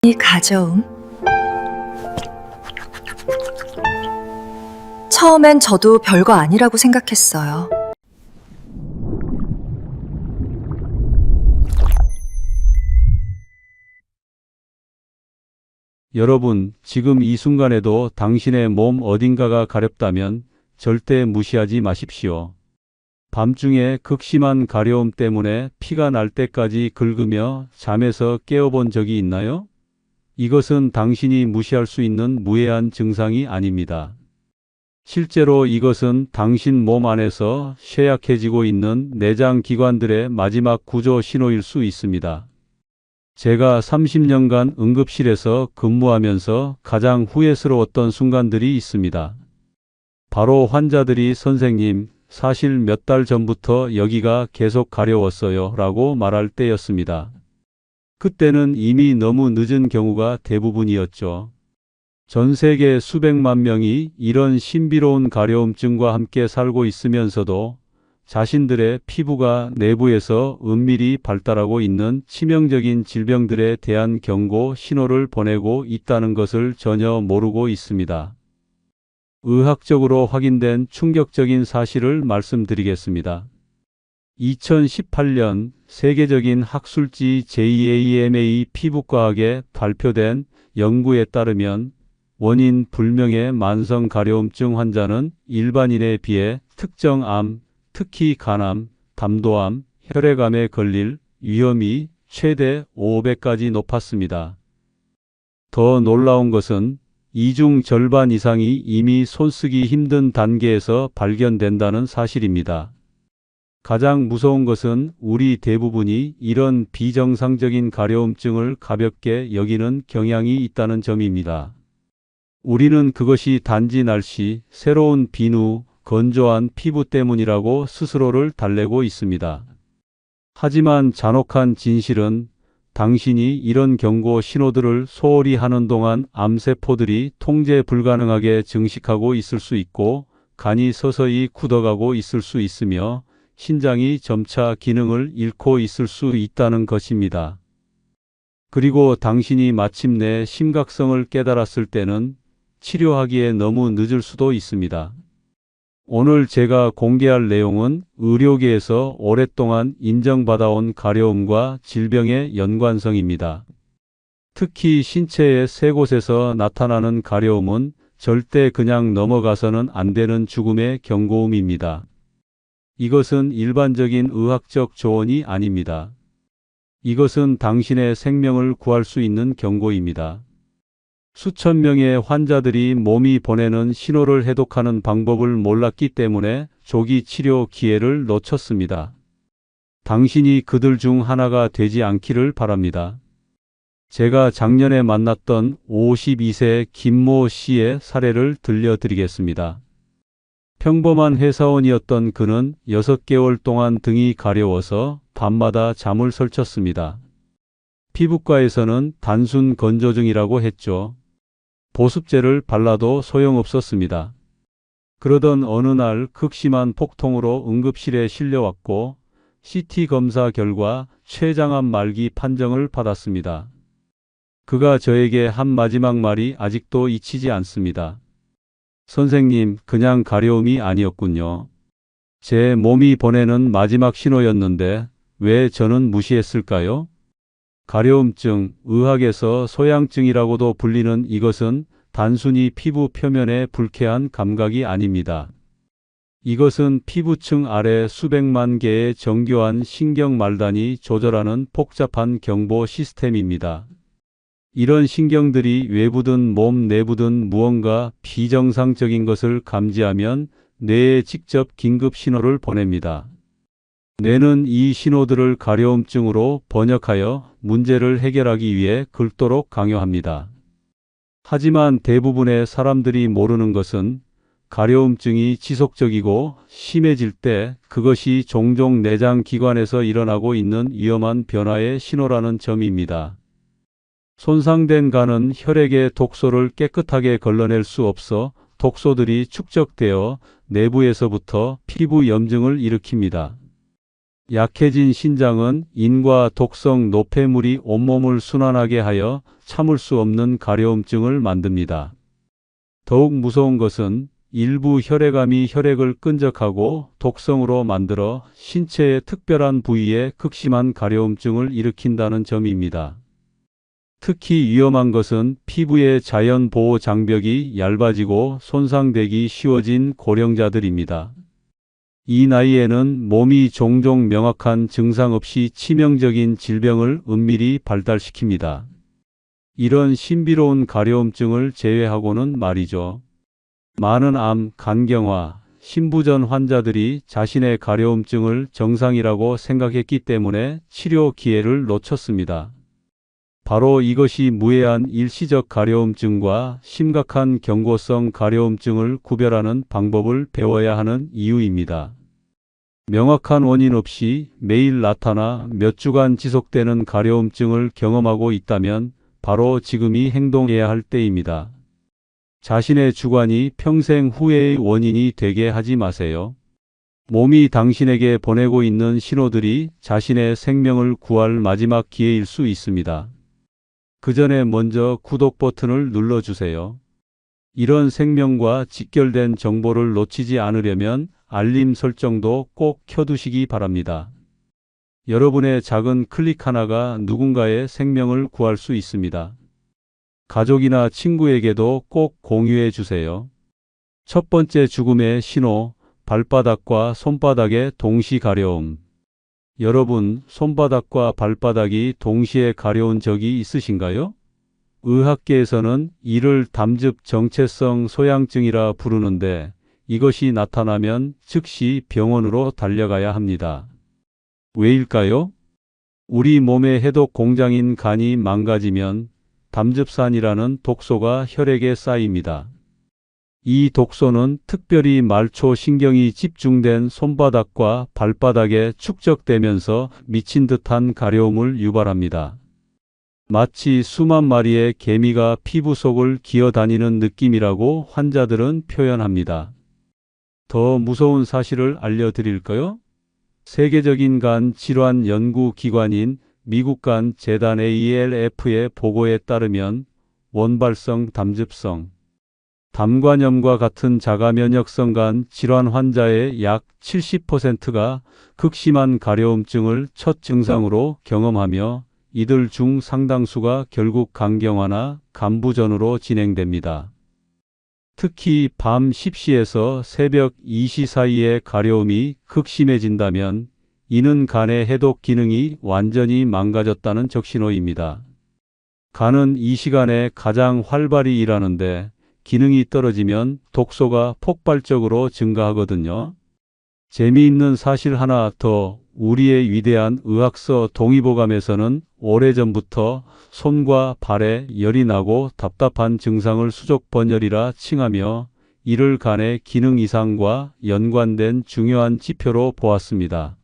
이 가져움? 처음엔 저도 별거 아니라고 생각했어요. 여러분, 지금 이 순간에도 당신의 몸 어딘가가 가렵다면 절대 무시하지 마십시오. 밤중에 극심한 가려움 때문에 피가 날 때까지 긁으며 잠에서 깨어본 적이 있나요? 이것은 당신이 무시할 수 있는 무해한 증상이 아닙니다. 실제로 이것은 당신 몸 안에서 쇠약해지고 있는 내장 기관들의 마지막 구조 신호일 수 있습니다. 제가 30년간 응급실에서 근무하면서 가장 후회스러웠던 순간들이 있습니다. 바로 환자들이 "선생님, 사실 몇 달 전부터 여기가 계속 가려웠어요 라고 말할 때였습니다. 그때는 이미 너무 늦은 경우가 대부분이었죠. 전 세계 수백만 명이 이런 신비로운 가려움증과 함께 살고 있으면서도 자신들의 피부가 내부에서 은밀히 발달하고 있는 치명적인 질병들에 대한 경고 신호를 보내고 있다는 것을 전혀 모르고 있습니다. 의학적으로 확인된 충격적인 사실을 말씀드리겠습니다. 2018년 세계적인 학술지 JAMA 피부과학에 발표된 연구에 따르면 원인 불명의 만성 가려움증 환자는 일반인에 비해 특정 암, 특히 간암, 담도암, 혈액암에 걸릴 위험이 최대 5배까지 높았습니다. 더 놀라운 것은 이 중 절반 이상이 이미 손쓰기 힘든 단계에서 발견된다는 사실입니다. 가장 무서운 것은 우리 대부분이 이런 비정상적인 가려움증을 가볍게 여기는 경향이 있다는 점입니다. 우리는 그것이 단지 날씨, 새로운 비누, 건조한 피부 때문이라고 스스로를 달래고 있습니다. 하지만 잔혹한 진실은 당신이 이런 경고 신호들을 소홀히 하는 동안 암세포들이 통제 불가능하게 증식하고 있을 수 있고 간이 서서히 굳어가고 있을 수 있으며 신장이 점차 기능을 잃고 있을 수 있다는 것입니다. 그리고 당신이 마침내 심각성을 깨달았을 때는 치료하기에 너무 늦을 수도 있습니다. 오늘 제가 공개할 내용은 의료계에서 오랫동안 인정받아온 가려움과 질병의 연관성입니다. 특히 신체의 세 곳에서 나타나는 가려움은 절대 그냥 넘어가서는 안 되는 죽음의 경고음입니다. 이것은 일반적인 의학적 조언이 아닙니다. 이것은 당신의 생명을 구할 수 있는 경고입니다. 수천 명의 환자들이 몸이 보내는 신호를 해독하는 방법을 몰랐기 때문에 조기 치료 기회를 놓쳤습니다. 당신이 그들 중 하나가 되지 않기를 바랍니다. 제가 작년에 만났던 52세 김모 씨의 사례를 들려드리겠습니다. 평범한 회사원이었던 그는 6개월 동안 등이 가려워서 밤마다 잠을 설쳤습니다. 피부과에서는 단순 건조증이라고 했죠. 보습제를 발라도 소용없었습니다. 그러던 어느 날 극심한 폭통으로 응급실에 실려왔고 CT 검사 결과 췌장암 말기 판정을 받았습니다. 그가 저에게 한 마지막 말이 아직도 잊히지 않습니다. "선생님, 그냥 가려움이 아니었군요. 제 몸이 보내는 마지막 신호였는데 왜 저는 무시했을까요?" 가려움증, 의학에서 소양증이라고도 불리는 이것은 단순히 피부 표면의 불쾌한 감각이 아닙니다. 이것은 피부층 아래 수백만 개의 정교한 신경 말단이 조절하는 복잡한 경보 시스템입니다. 이런 신경들이 외부든 몸 내부든 무언가 비정상적인 것을 감지하면 뇌에 직접 긴급 신호를 보냅니다. 뇌는 이 신호들을 가려움증으로 번역하여 문제를 해결하기 위해 긁도록 강요합니다. 하지만 대부분의 사람들이 모르는 것은 가려움증이 지속적이고 심해질 때 그것이 종종 내장 기관에서 일어나고 있는 위험한 변화의 신호라는 점입니다. 손상된 간은 혈액의 독소를 깨끗하게 걸러낼 수 없어 독소들이 축적되어 내부에서부터 피부 염증을 일으킵니다. 약해진 신장은 인과 독성 노폐물이 온몸을 순환하게 하여 참을 수 없는 가려움증을 만듭니다. 더욱 무서운 것은 일부 혈액암이 혈액을 끈적하고 독성으로 만들어 신체의 특별한 부위에 극심한 가려움증을 일으킨다는 점입니다. 특히 위험한 것은 피부의 자연 보호 장벽이 얇아지고 손상되기 쉬워진 고령자들입니다. 이 나이에는 몸이 종종 명확한 증상 없이 치명적인 질병을 은밀히 발달시킵니다. 이런 신비로운 가려움증을 제외하고는 말이죠. 많은 암, 간경화, 신부전 환자들이 자신의 가려움증을 정상이라고 생각했기 때문에 치료 기회를 놓쳤습니다. 바로 이것이 무해한 일시적 가려움증과 심각한 경고성 가려움증을 구별하는 방법을 배워야 하는 이유입니다. 명확한 원인 없이 매일 나타나 몇 주간 지속되는 가려움증을 경험하고 있다면 바로 지금이 행동해야 할 때입니다. 자신의 주관이 평생 후회의 원인이 되게 하지 마세요. 몸이 당신에게 보내고 있는 신호들이 자신의 생명을 구할 마지막 기회일 수 있습니다. 그 전에 먼저 구독 버튼을 눌러주세요. 이런 생명과 직결된 정보를 놓치지 않으려면 알림 설정도 꼭 켜두시기 바랍니다. 여러분의 작은 클릭 하나가 누군가의 생명을 구할 수 있습니다. 가족이나 친구에게도 꼭 공유해 주세요. 첫 번째 죽음의 신호, 발바닥과 손바닥의 동시 가려움. 여러분, 손바닥과 발바닥이 동시에 가려운 적이 있으신가요? 의학계에서는 이를 담즙 정체성 소양증이라 부르는데 이것이 나타나면 즉시 병원으로 달려가야 합니다. 왜일까요? 우리 몸의 해독 공장인 간이 망가지면 담즙산이라는 독소가 혈액에 쌓입니다. 이 독소는 특별히 말초 신경이 집중된 손바닥과 발바닥에 축적되면서 미친 듯한 가려움을 유발합니다. 마치 수만 마리의 개미가 피부 속을 기어다니는 느낌이라고 환자들은 표현합니다. 더 무서운 사실을 알려드릴까요? 세계적인 간 질환 연구 기관인 미국 간 재단 ALF의 보고에 따르면 원발성 담즙성 담관염과 같은 자가면역성 간 질환 환자의 약 70%가 극심한 가려움증을 첫 증상으로 경험하며 이들 중 상당수가 결국 간경화나 간부전으로 진행됩니다. 특히 밤 10시에서 새벽 2시 사이에 가려움이 극심해진다면 이는 간의 해독 기능이 완전히 망가졌다는 적신호입니다. 간은 이 시간에 가장 활발히 일하는데 기능이 떨어지면 독소가 폭발적으로 증가하거든요. 재미있는 사실 하나 더, 우리의 위대한 의학서 동의보감에서는 오래전부터 손과 발에 열이 나고 답답한 증상을 수족 번열이라 칭하며 이를 간의 기능 이상과 연관된 중요한 지표로 보았습니다.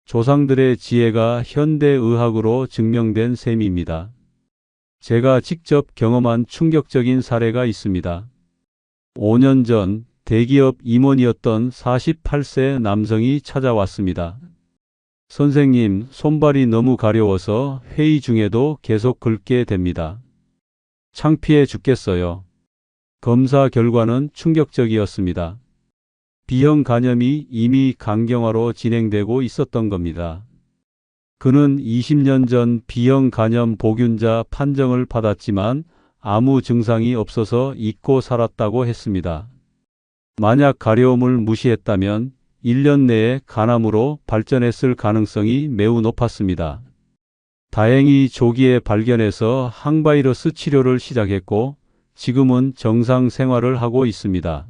조상들의 지혜가 현대의학으로 증명된 셈입니다. 제가 직접 경험한 충격적인 사례가 있습니다. 5년 전 대기업 임원이었던 48세 남성이 찾아왔습니다. 선생님, 손발이 너무 가려워서 회의 중에도 계속 긁게 됩니다. 창피해 죽겠어요. 검사 결과는 충격적이었습니다. B형 간염이 이미 간경화로 진행되고 있었던 겁니다. 그는 20년 전 B형 간염 보균자 판정을 받았지만 아무 증상이 없어서 잊고 살았다고 했습니다. 만약 가려움을 무시했다면 1년 내에 간암으로 발전했을 가능성이 매우 높았습니다. 다행히 조기에 발견해서 항바이러스 치료를 시작했고 지금은 정상 생활을 하고 있습니다.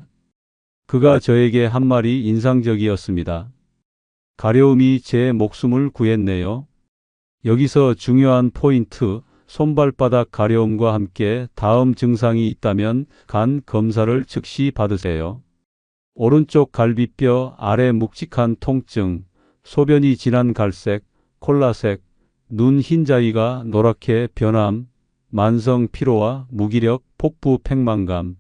그가 저에게 한 말이 인상적이었습니다. 가려움이 제 목숨을 구했네요. 여기서 중요한 포인트, 손발바닥 가려움과 함께 다음 증상이 있다면 간 검사를 즉시 받으세요. 오른쪽 갈비뼈 아래 묵직한 통증, 소변이 진한 갈색, 콜라색, 눈 흰자위가 노랗게 변함, 만성 피로와 무기력, 복부 팽만감.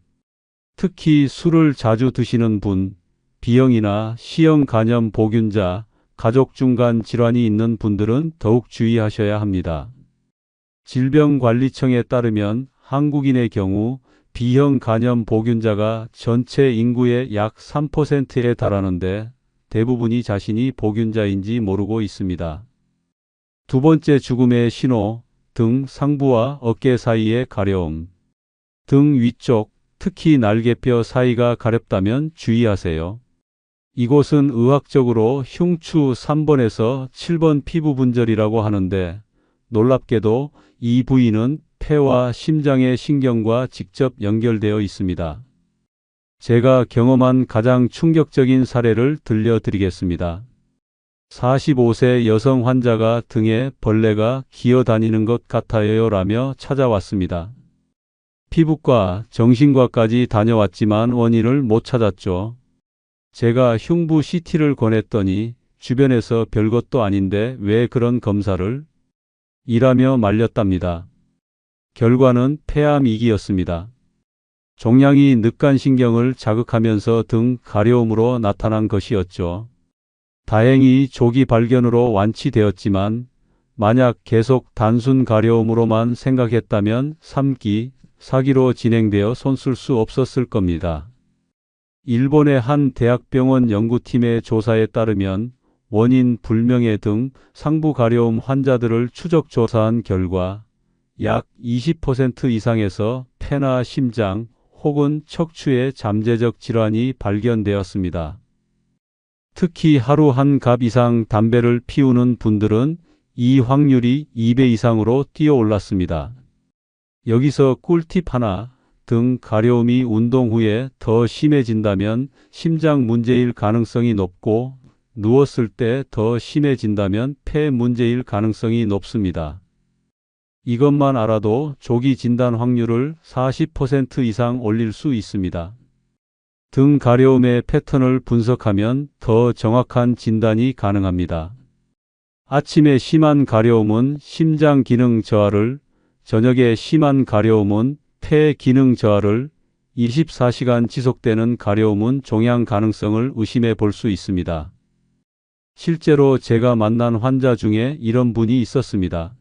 특히 술을 자주 드시는 분, B형이나 C형 간염 보균자, 가족 중간 질환이 있는 분들은 더욱 주의하셔야 합니다. 질병관리청에 따르면 한국인의 경우 B형 간염 보균자가 전체 인구의 약 3%에 달하는데 대부분이 자신이 보균자인지 모르고 있습니다. 두 번째 죽음의 신호, 등 상부와 어깨 사이의 가려움. 등 위쪽, 특히 날개뼈 사이가 가렵다면 주의하세요. 이곳은 의학적으로 흉추 3번에서 7번 피부 분절이라고 하는데 놀랍게도 이 부위는 폐와 심장의 신경과 직접 연결되어 있습니다. 제가 경험한 가장 충격적인 사례를 들려드리겠습니다. 45세 여성 환자가 등에 벌레가 기어다니는 것 같아요 라며 찾아왔습니다. 피부과, 정신과까지 다녀왔지만 원인을 못 찾았죠. 제가 흉부 CT를 권했더니 주변에서 별것도 아닌데 왜 그런 검사를? 이라며 말렸답니다. 결과는 폐암2기였습니다. 종양이 늑간신경을 자극하면서 등 가려움으로 나타난 것이었죠. 다행히 조기 발견으로 완치되었지만 만약 계속 단순 가려움으로만 생각했다면 3기, 4기로 진행되어 손쓸 수 없었을 겁니다. 일본의 한 대학병원 연구팀의 조사에 따르면 원인 불명의 등 상부 가려움 환자들을 추적 조사한 결과 약 20% 이상에서 폐나 심장 혹은 척추의 잠재적 질환이 발견되었습니다. 특히 하루 한 갑 이상 담배를 피우는 분들은 이 확률이 2배 이상으로 뛰어올랐습니다. 여기서 꿀팁 하나, 등 가려움이 운동 후에 더 심해진다면 심장 문제일 가능성이 높고 누웠을 때 더 심해진다면 폐 문제일 가능성이 높습니다. 이것만 알아도 조기 진단 확률을 40% 이상 올릴 수 있습니다. 등 가려움의 패턴을 분석하면 더 정확한 진단이 가능합니다. 아침에 심한 가려움은 심장 기능 저하를, 저녁에 심한 가려움은 폐 기능 저하를, 24시간 지속되는 가려움은 종양 가능성을 의심해 볼 수 있습니다. 실제로 제가 만난 환자 중에 이런 분이 있었습니다.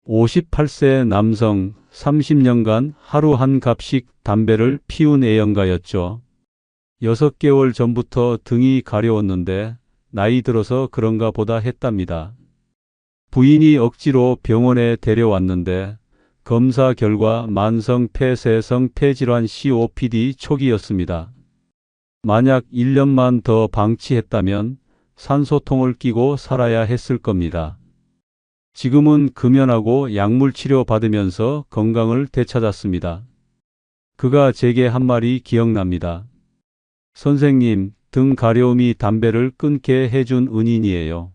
58세 남성, 30년간 하루 한 갑씩 담배를 피운 애연가였죠. 6개월 전부터 등이 가려웠는데 나이 들어서 그런가 보다 했답니다. 부인이 억지로 병원에 데려왔는데 검사 결과 만성 폐쇄성 폐질환 COPD 초기였습니다. 만약 1년만 더 방치했다면 산소통을 끼고 살아야 했을 겁니다. 지금은 금연하고 약물 치료 받으면서 건강을 되찾았습니다. 그가 제게 한 말이 기억납니다. 선생님, 등 가려움이 담배를 끊게 해준 은인이에요.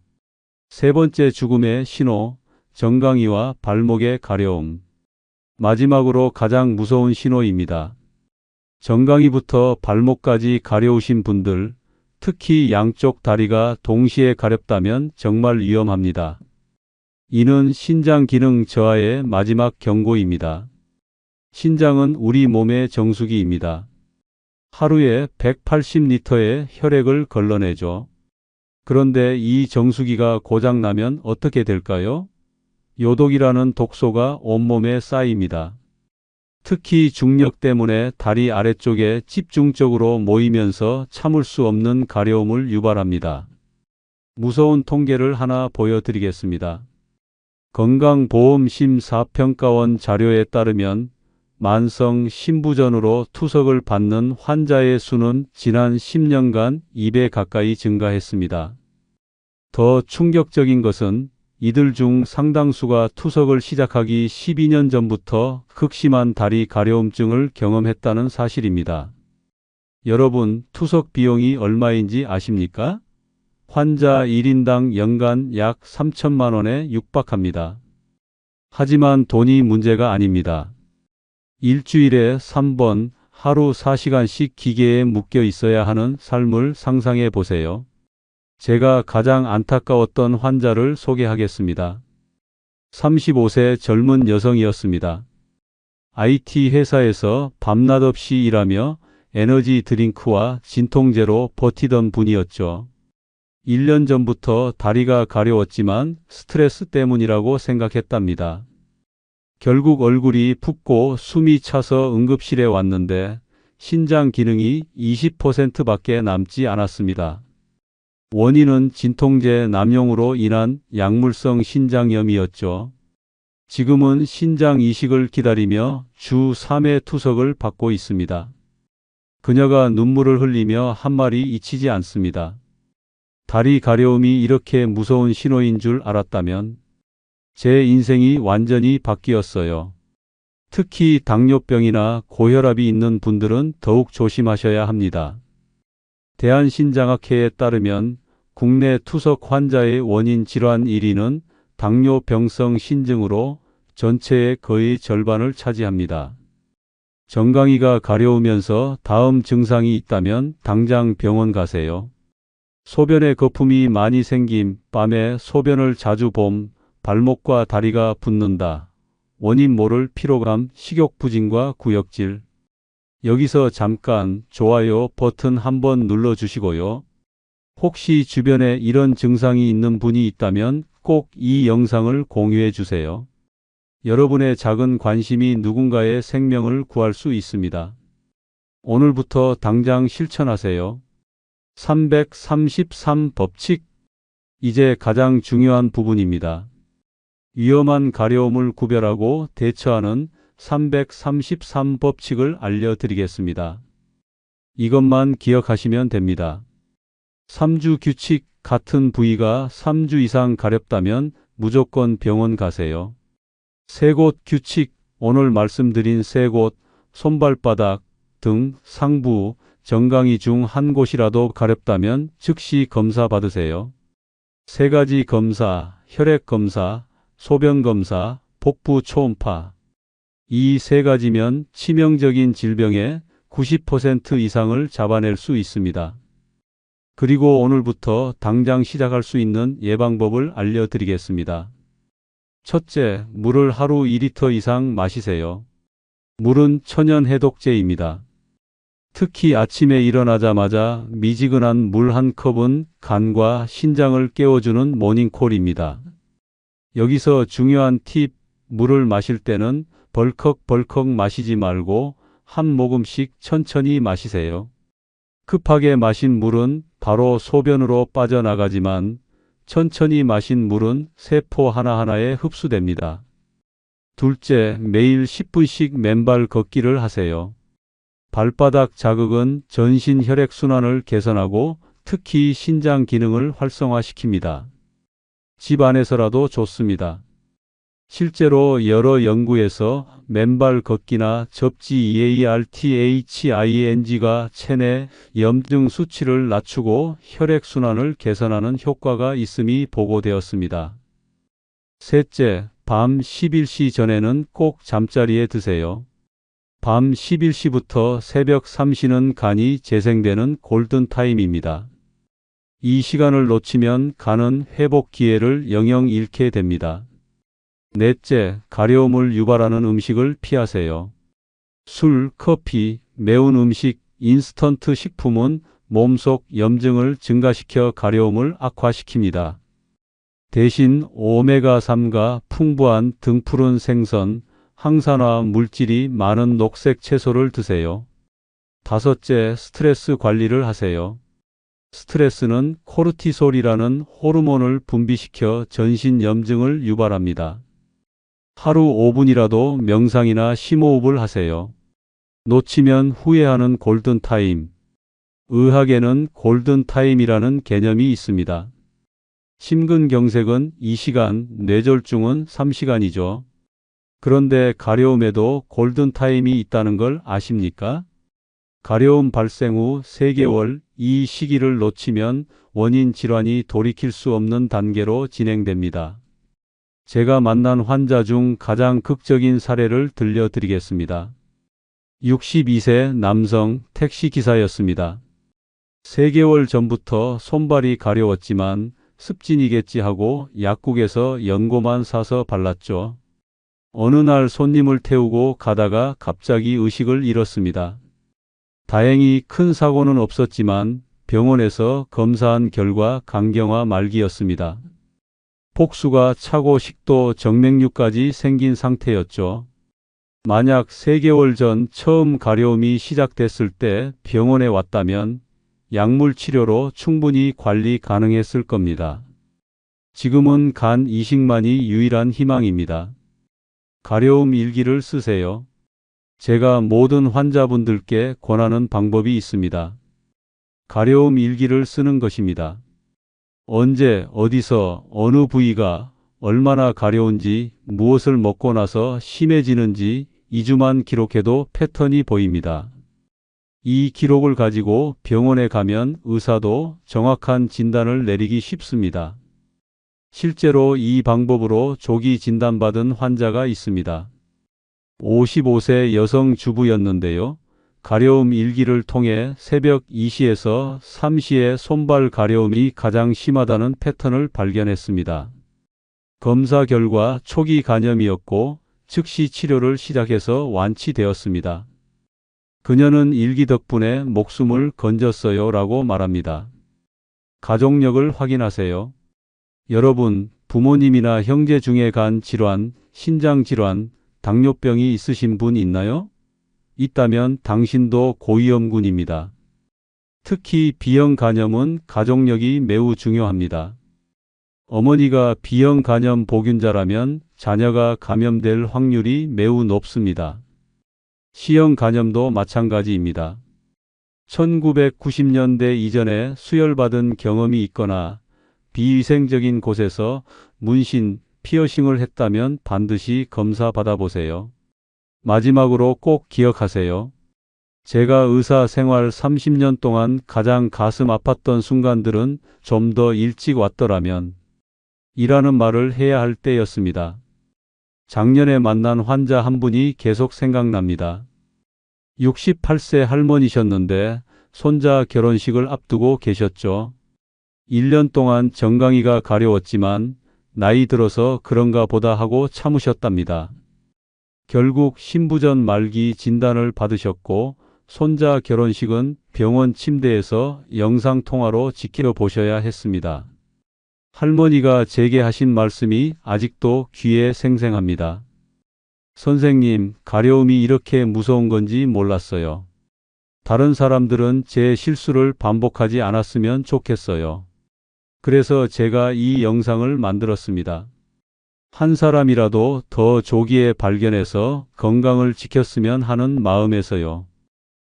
세 번째 죽음의 신호, 정강이와 발목의 가려움. 마지막으로 가장 무서운 신호입니다. 정강이부터 발목까지 가려우신 분들, 특히 양쪽 다리가 동시에 가렵다면 정말 위험합니다. 이는 신장 기능 저하의 마지막 경고입니다. 신장은 우리 몸의 정수기입니다. 하루에 180리터의 혈액을 걸러내죠. 그런데 이 정수기가 고장나면 어떻게 될까요? 요독이라는 독소가 온몸에 쌓입니다. 특히 중력 때문에 다리 아래쪽에 집중적으로 모이면서 참을 수 없는 가려움을 유발합니다. 무서운 통계를 하나 보여드리겠습니다. 건강보험심사평가원 자료에 따르면 만성 신부전으로 투석을 받는 환자의 수는 지난 10년간 2배 가까이 증가했습니다. 더 충격적인 것은 이들 중 상당수가 투석을 시작하기 12년 전부터 극심한 다리 가려움증을 경험했다는 사실입니다. 여러분, 투석 비용이 얼마인지 아십니까? 환자 1인당 연간 약 3천만 원에 육박합니다. 하지만 돈이 문제가 아닙니다. 일주일에 3번 하루 4시간씩 기계에 묶여 있어야 하는 삶을 상상해 보세요. 제가 가장 안타까웠던 환자를 소개하겠습니다. 35세 젊은 여성이었습니다. IT 회사에서 밤낮 없이 일하며 에너지 드링크와 진통제로 버티던 분이었죠. 1년 전부터 다리가 가려웠지만 스트레스 때문이라고 생각했답니다. 결국 얼굴이 붓고 숨이 차서 응급실에 왔는데 신장 기능이 20%밖에 남지 않았습니다. 원인은 진통제 남용으로 인한 약물성 신장염이었죠. 지금은 신장 이식을 기다리며 주 3회 투석을 받고 있습니다. 그녀가 눈물을 흘리며 한 말이 잊히지 않습니다. 다리 가려움이 이렇게 무서운 신호인 줄 알았다면 제 인생이 완전히 바뀌었어요. 특히 당뇨병이나 고혈압이 있는 분들은 더욱 조심하셔야 합니다. 대한신장학회에 따르면 국내 투석 환자의 원인 질환 1위는 당뇨병성 신증으로 전체의 거의 절반을 차지합니다. 정강이가 가려우면서 다음 증상이 있다면 당장 병원 가세요. 소변에 거품이 많이 생김, 밤에 소변을 자주 봄, 발목과 다리가 붓는다. 원인 모를 피로감, 식욕부진과 구역질. 여기서 잠깐 좋아요 버튼 한번 눌러주시고요. 혹시 주변에 이런 증상이 있는 분이 있다면 꼭 이 영상을 공유해 주세요. 여러분의 작은 관심이 누군가의 생명을 구할 수 있습니다. 오늘부터 당장 실천하세요. 333 법칙. 이제 가장 중요한 부분입니다. 위험한 가려움을 구별하고 대처하는 333 법칙을 알려드리겠습니다. 이것만 기억하시면 됩니다. 3주 규칙. 같은 부위가 3주 이상 가렵다면 무조건 병원 가세요. 세 곳 규칙. 오늘 말씀드린 세 곳, 손발바닥, 등, 상부, 정강이 중 한 곳이라도 가렵다면 즉시 검사 받으세요. 세 가지 검사, 혈액 검사, 소변 검사, 복부 초음파. 이 세 가지면 치명적인 질병의 90% 이상을 잡아낼 수 있습니다. 그리고 오늘부터 당장 시작할 수 있는 예방법을 알려드리겠습니다. 첫째, 물을 하루 2리터 이상 마시세요. 물은 천연 해독제입니다. 특히 아침에 일어나자마자 미지근한 물 한 컵은 간과 신장을 깨워주는 모닝콜입니다. 여기서 중요한 팁, 물을 마실 때는 벌컥벌컥 마시지 말고 한 모금씩 천천히 마시세요. 급하게 마신 물은 바로 소변으로 빠져나가지만 천천히 마신 물은 세포 하나하나에 흡수됩니다. 둘째, 매일 10분씩 맨발 걷기를 하세요. 발바닥 자극은 전신 혈액순환을 개선하고 특히 신장 기능을 활성화시킵니다. 집 안에서라도 좋습니다. 실제로 여러 연구에서 맨발 걷기나 접지 EARTHING가 체내 염증 수치를 낮추고 혈액순환을 개선하는 효과가 있음이 보고되었습니다. 셋째, 밤 11시 전에는 꼭 잠자리에 드세요. 밤 11시부터 새벽 3시는 간이 재생되는 골든타임입니다. 이 시간을 놓치면 간은 회복 기회를 영영 잃게 됩니다. 넷째, 가려움을 유발하는 음식을 피하세요. 술, 커피, 매운 음식, 인스턴트 식품은 몸속 염증을 증가시켜 가려움을 악화시킵니다. 대신 오메가3가 풍부한 등푸른 생선, 항산화 물질이 많은 녹색 채소를 드세요. 다섯째, 스트레스 관리를 하세요. 스트레스는 코르티솔이라는 호르몬을 분비시켜 전신 염증을 유발합니다. 하루 5분이라도 명상이나 심호흡을 하세요. 놓치면 후회하는 골든타임. 의학에는 골든타임이라는 개념이 있습니다. 심근경색은 2시간, 뇌졸중은 3시간이죠. 그런데 가려움에도 골든타임이 있다는 걸 아십니까? 가려움 발생 후 3개월, 이 시기를 놓치면 원인 질환이 돌이킬 수 없는 단계로 진행됩니다. 제가 만난 환자 중 가장 극적인 사례를 들려드리겠습니다. 62세 남성 택시기사였습니다. 3개월 전부터 손발이 가려웠지만 습진이겠지 하고 약국에서 연고만 사서 발랐죠. 어느 날 손님을 태우고 가다가 갑자기 의식을 잃었습니다. 다행히 큰 사고는 없었지만 병원에서 검사한 결과 간경화 말기였습니다. 폭수가 차고 식도 정맥류까지 생긴 상태였죠. 만약 3개월 전 처음 가려움이 시작됐을 때 병원에 왔다면 약물 치료로 충분히 관리 가능했을 겁니다. 지금은 간 이식만이 유일한 희망입니다. 가려움 일기를 쓰세요. 제가 모든 환자분들께 권하는 방법이 있습니다. 가려움 일기를 쓰는 것입니다. 언제, 어디서, 어느 부위가 얼마나 가려운지, 무엇을 먹고 나서 심해지는지 2주만 기록해도 패턴이 보입니다. 이 기록을 가지고 병원에 가면 의사도 정확한 진단을 내리기 쉽습니다. 실제로 이 방법으로 조기 진단받은 환자가 있습니다. 55세 여성 주부였는데요. 가려움 일기를 통해 새벽 2시에서 3시에 손발 가려움이 가장 심하다는 패턴을 발견했습니다. 검사 결과 초기 간염이었고 즉시 치료를 시작해서 완치되었습니다. 그녀는 일기 덕분에 목숨을 건졌어요 라고 말합니다. 가족력을 확인하세요. 여러분, 부모님이나 형제 중에 간 질환, 신장 질환, 당뇨병이 있으신 분 있나요? 있다면 당신도 고위험군입니다. 특히 B형 간염은 가족력이 매우 중요합니다. 어머니가 B형 간염 보균자라면 자녀가 감염될 확률이 매우 높습니다. C형 간염도 마찬가지입니다. 1990년대 이전에 수혈받은 경험이 있거나 비위생적인 곳에서 문신, 피어싱을 했다면 반드시 검사 받아보세요. 마지막으로 꼭 기억하세요. 제가 의사 생활 30년 동안 가장 가슴 아팠던 순간들은 좀 더 일찍 왔더라면 이라는 말을 해야 할 때였습니다. 작년에 만난 환자 한 분이 계속 생각납니다. 68세 할머니셨는데 손자 결혼식을 앞두고 계셨죠. 1년 동안 정강이가 가려웠지만 나이 들어서 그런가 보다 하고 참으셨답니다. 결국 신부전 말기 진단을 받으셨고 손자 결혼식은 병원 침대에서 영상통화로 지켜보셔야 했습니다. 할머니가 제게 하신 말씀이 아직도 귀에 생생합니다. 선생님, 가려움이 이렇게 무서운 건지 몰랐어요. 다른 사람들은 제 실수를 반복하지 않았으면 좋겠어요. 그래서 제가 이 영상을 만들었습니다. 한 사람이라도 더 조기에 발견해서 건강을 지켰으면 하는 마음에서요.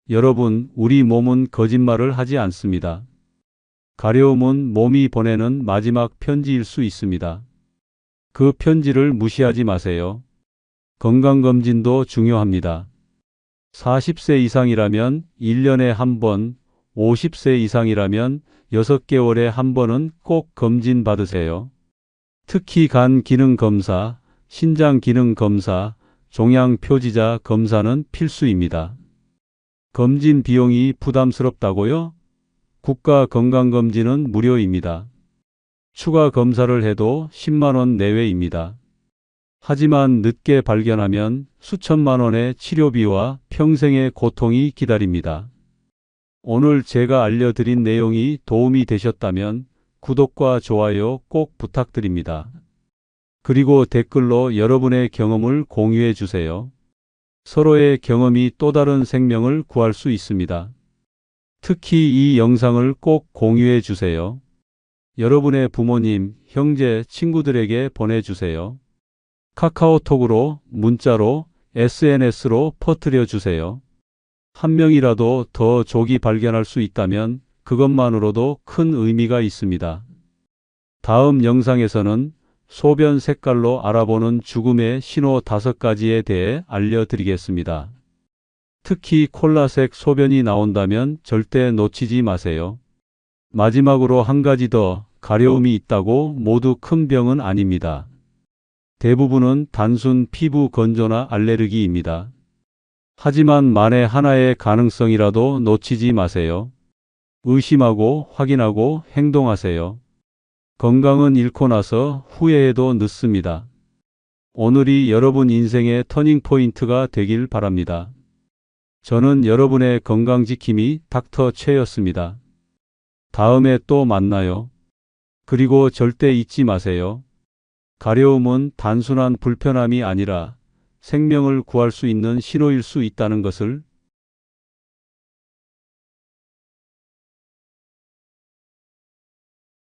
여러분, 우리 몸은 거짓말을 하지 않습니다. 가려움은 몸이 보내는 마지막 편지일 수 있습니다. 그 편지를 무시하지 마세요. 건강검진도 중요합니다. 40세 이상이라면 1년에 한 번, 50세 이상이라면 6개월에 한 번은 꼭 검진 받으세요. 특히 간 기능 검사, 신장 기능 검사, 종양 표지자 검사는 필수입니다. 검진 비용이 부담스럽다고요? 국가 건강검진은 무료입니다. 추가 검사를 해도 10만 원 내외입니다. 하지만 늦게 발견하면 수천만 원의 치료비와 평생의 고통이 기다립니다. 오늘 제가 알려드린 내용이 도움이 되셨다면 구독과 좋아요 꼭 부탁드립니다. 그리고 댓글로 여러분의 경험을 공유해 주세요. 서로의 경험이 또 다른 생명을 구할 수 있습니다. 특히 이 영상을 꼭 공유해 주세요. 여러분의 부모님, 형제, 친구들에게 보내주세요. 카카오톡으로, 문자로, SNS로 퍼뜨려 주세요. 한 명이라도 더 조기 발견할 수 있다면 그것만으로도 큰 의미가 있습니다. 다음 영상에서는 소변 색깔로 알아보는 죽음의 신호 5가지에 대해 알려드리겠습니다. 특히 콜라색 소변이 나온다면 절대 놓치지 마세요. 마지막으로 한 가지 더, 가려움이 있다고 모두 큰 병은 아닙니다. 대부분은 단순 피부 건조나 알레르기입니다. 하지만 만에 하나의 가능성이라도 놓치지 마세요. 의심하고 확인하고 행동하세요. 건강은 잃고 나서 후회해도 늦습니다. 오늘이 여러분 인생의 터닝포인트가 되길 바랍니다. 저는 여러분의 건강지킴이 닥터 최였습니다. 다음에 또 만나요. 그리고 절대 잊지 마세요. 가려움은 단순한 불편함이 아니라 생명을 구할 수 있는 신호일 수 있다는 것을